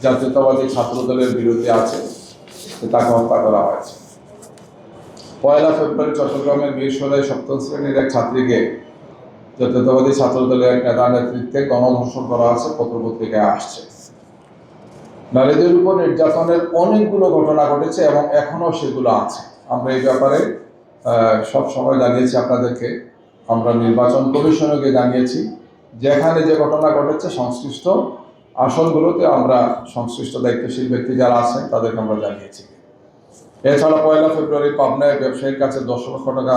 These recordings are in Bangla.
জাতীয়তাবাদী ছাত্র দলের বিরুদ্ধে আছে, তাকে হত্যা করা হয়েছে। 1 ফেব্রুয়ারি চট্টগ্রামের মিরসরাই সপ্তম শ্রেণীর এক ছাত্রীকে জাতীয়তাবাদী ছাত্র দলের এক নেতার নেতৃত্বে গণধর্ষণ করা আছে, পত্রপত্রিকায় আসছে। নারীদের উপর নির্যাতনের অনেকগুলো ঘটনা ঘটেছে এবং এখনো সেগুলো আছে। আমরা এই ব্যাপারে সব সময় জানিয়েছি আপনাদেরকে। আমরা নির্বাচন কমিশনকে জানিয়েছি, যেখানে যে ঘটনা ঘটেছে সংশ্লিষ্ট আসনগুলোতে আমরা সংশ্লিষ্ট দায়িত্বশীল ব্যক্তি যারা আছেন তাদেরকে আমরা জানিয়েছি। এছাড়া 1 ফেব্রুয়ারি পাবনায় ব্যবসায়ীর কাছে 10 লক্ষ টাকা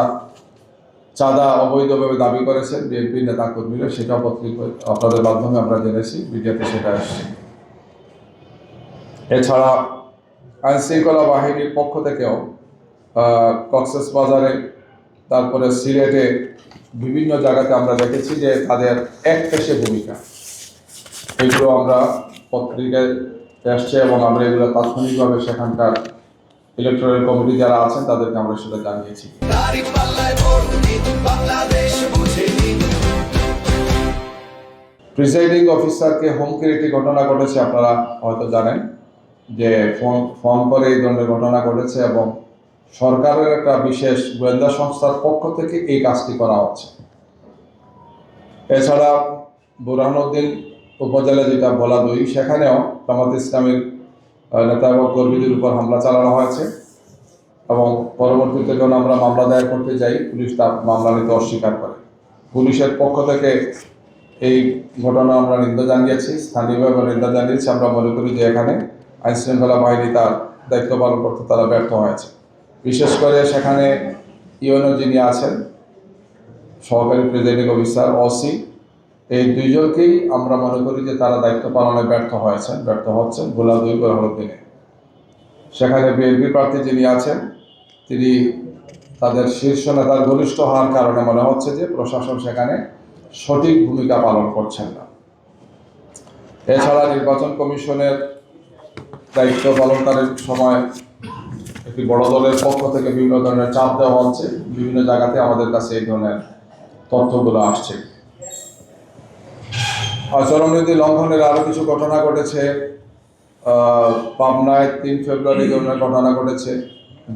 চাঁদা অবৈধভাবে দাবি করেছেন বিএনপি নেতা কর্মীরা, সেটা আপনাদের মাধ্যমে আমরা জেনেছি, মিডিয়াতে সেটা আসছে। এছাড়া আইনশৃঙ্খলা বাহিনীর পক্ষ থেকেও কক্সবাজারে, তারপরে সিলেটে বিভিন্ন জায়গাতে আমরা দেখেছি যে তাদের একপেশে ভূমিকা, এগুলো আমরা পত্রিকায় আসছে এবং আমরা এগুলো তাৎক্ষণিকভাবে সেখানকার ইলেকট্রাল কমিটি যারা আছেন তাদেরকে আমরা সেটা জানিয়েছি। প্রিসাইডিং অফিসারকে হুমকির একটি ঘটনা ঘটেছে, আপনারা হয়তো জানেন যে ফোন করে এই ধরনের ঘটনা ঘটেছে এবং সরকারের একটা বিশেষ গোয়েন্দা সংস্থার পক্ষ থেকে এই কাজটি করা হচ্ছে। এছাড়া বুরহানুদ্দিন উপজেলা যেটা বলা দুই, সেখানেও জামাত ইসলামের নেতা এবং কর্মীদের উপর হামলা চালানো হয়েছে এবং পরবর্তীতে যখন আমরা মামলা দায়ের করতে যাই, পুলিশ তার মামলা নিতে অস্বীকার করে। পুলিশের পক্ষ থেকে এই ঘটনা আমরা নিন্দা জানিয়েছি, স্থানীয়ভাবে নিন্দা জানিয়েছি। আমরা মনে করি যে এখানে আইনশৃঙ্খলা বাহিনী তার দায়িত্ব পালন করতে তারা ব্যর্থ হয়েছে। বিশেষ করে সেখানে ইউএনও যিনি আছেন, সহকারী প্রিসাইডিং অফিসার, ওসি, এই দুইজনকেই আমরা মনে করি যে তারা দায়িত্ব পালনে ব্যর্থ হচ্ছেন। ভোলা 2 বুরহানুদ্দিনে সেখানে বিএনপি প্রার্থী যিনি আছেন, তিনি তাদের শীর্ষ নেতার ঘনিষ্ঠ হওয়ার কারণে মনে হচ্ছে যে প্রশাসন সেখানে সঠিক ভূমিকা পালন করছেন না। এছাড়া নির্বাচন কমিশনের দায়িত্ব পালনকারীর সময় একটি বড় দলের পক্ষ থেকে বিভিন্ন ধরনের চাপ দেওয়া হচ্ছে, বিভিন্ন জায়গাতে আমাদের কাছে এই ধরনের তথ্যগুলো আসছে। আচরণবিধি লঙ্ঘনের আরো কিছু ঘটনা ঘটেছে। পাবনায় 3 ফেব্রুয়ারি ধরনের ঘটনা ঘটেছে,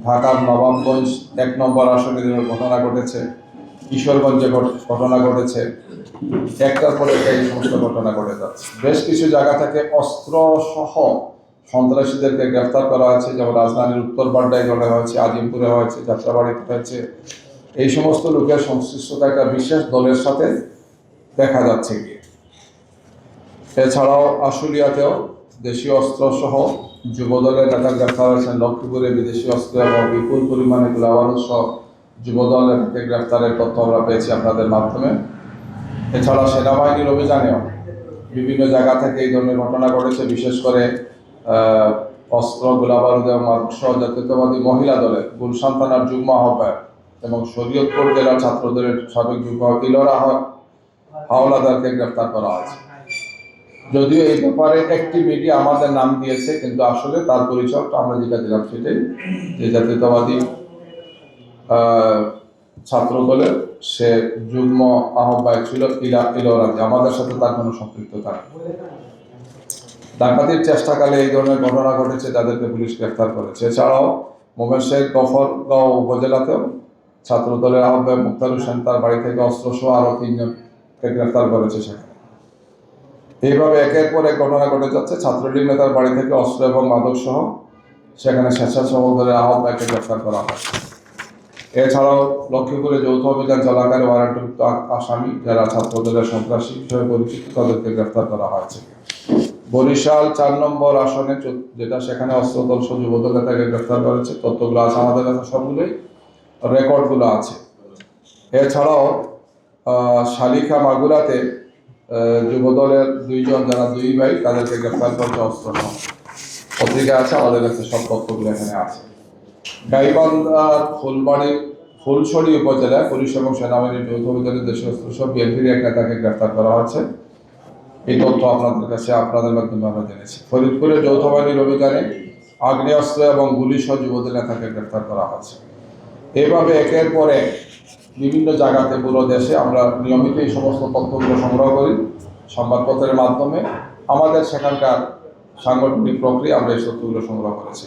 ঢাকার নবাবগঞ্জ 1 নম্বর আসনে ঘটনা ঘটেছে, কিশোরগঞ্জে ঘটনা ঘটেছে, একটার পরে এই সমস্ত ঘটনা ঘটে যাচ্ছে। বেশ কিছু জায়গা থেকে অস্ত্র সহ সন্ত্রাসীদেরকে গ্রেফতার করা হয়েছে, যেমন রাজধানীর উত্তর বাড্ডায় ঘটনা হয়েছে, আজিমপুরে হয়েছে, যাত্রাবাড়িতে হয়েছে। এই সমস্ত লোকের সংশ্লিষ্টতা একটা বিশেষ দলের সাথে দেখা যাচ্ছে গিয়ে। এছাড়াও আশুলিয়াতেও দেশীয় অস্ত্র সহ যুবদলের নেতা গ্রেফতার হয়েছেন। লক্ষ্মীপুরে বিদেশি অস্ত্র এবং বিপুল পরিমাণে গোলাবারুদ সহ যুবদলের গ্রেফতারের তথ্য আমরা পেয়েছি আপনাদের মাধ্যমে। এছাড়া সেনাবাহিনীর অভিযানেও বিভিন্ন জায়গা থেকে এই ধরনের ঘটনা ঘটেছে, বিশেষ করে অস্ত্র, গোলাবারুদ এবং মাদক সহ জাতীয়তাবাদী মহিলা দলের গুলশান থানার যুগ্ম আহ্বায়ক এবং শরীয়তপুর জেলার ছাত্রদলের সাবেক যুগ্ম ইলোরা হাওলাদারকে গ্রেফতার করা হয়েছে। যদিও এই ব্যাপারে একটি মিডিয়া আমাদের নাম দিয়েছে, কিন্তু আসলে তার পরিচয়টা আমরা যেটা দিলাম সেটাই, যে জাতীয়তাবাদী ছাত্র দলের সে যুগ্ম আহ্বায়ক ছিল ইলোরাতে, আমাদের সাথে তার কোনো সম্পৃক্ততা নেই। ডাকাতির চেষ্টাকালে এই ধরনের ঘটনা ঘটেছে, তাদেরকে পুলিশ গ্রেফতার করেছে। এছাড়াও ময়মনসিংহ গফরগাঁও উপজেলাতেও ছাত্র দলের আহ্বায়ক মুক্তার হোসেন তার বাড়ি থেকে অস্ত্র সহ আরো 3 জনকে গ্রেফতার করেছে সেখানে। এইভাবে একের পর এক ঘটনা ঘটে যাচ্ছে। ছাত্রলীগ নেতার বাড়ি থেকে অস্ত্র এবং মাদক সহ সেখানে স্বেচ্ছাসেবক দলের আহ্বায়ককে গ্রেফতার করা হয়। এছাড়াও লক্ষ্মীপুরে যৌথ অভিযান চলাকালে ওয়ারেন্টভুক্ত আসামি যারা ছাত্র দলের সন্ত্রাসী হিসেবে পরিচিত তাদেরকে গ্রেফতার করা হয়েছে। বরিশাল 4 নম্বর আসনে যেটা, সেখানে অস্ত্রদল সহ যুবদল নেতাকে গ্রেফতার করেছে। তথ্যগুলো আছে আমাদের কাছে, সবগুলোই রেকর্ডগুলো আছে। এছাড়াও শালিখা মাগুরাতে যুবদলের 2 জন যারা 2 ভাই, তাদেরকে গ্রেফতার করেছে অস্ত্র সহ। পত্রিকা আছে আমাদের কাছে, সব তথ্যগুলো এখানে আছে। গাইবান্ধার ফুলছড়ি উপজেলায় পুলিশ এবং সেনাবাহিনীর যৌথ অভিযানে দেশীয় অস্ত্র সহ বিএনপির এক নেতাকে গ্রেফতার করা হয়েছে। এই তথ্য আপনাদের কাছে আপনাদের মাধ্যমে আমরা জেনেছি। ফরিদপুরে যৌথ বাহিনীর অভিযানে আগ্নেয়াস্ত্র এবং গুলি সহ যুবদল নেতাকে গ্রেফতার করা হয়েছে। এইভাবে একের পর এক বিভিন্ন জায়গাতে পুরো দেশে আমরা নিয়মিত এই সমস্ত তথ্যগুলো সংগ্রহ করি সংবাদপত্রের মাধ্যমে। আমাদের সেখানকার সাংগঠনিক প্রক্রিয়া আমরা এই তথ্যগুলো সংগ্রহ করেছি।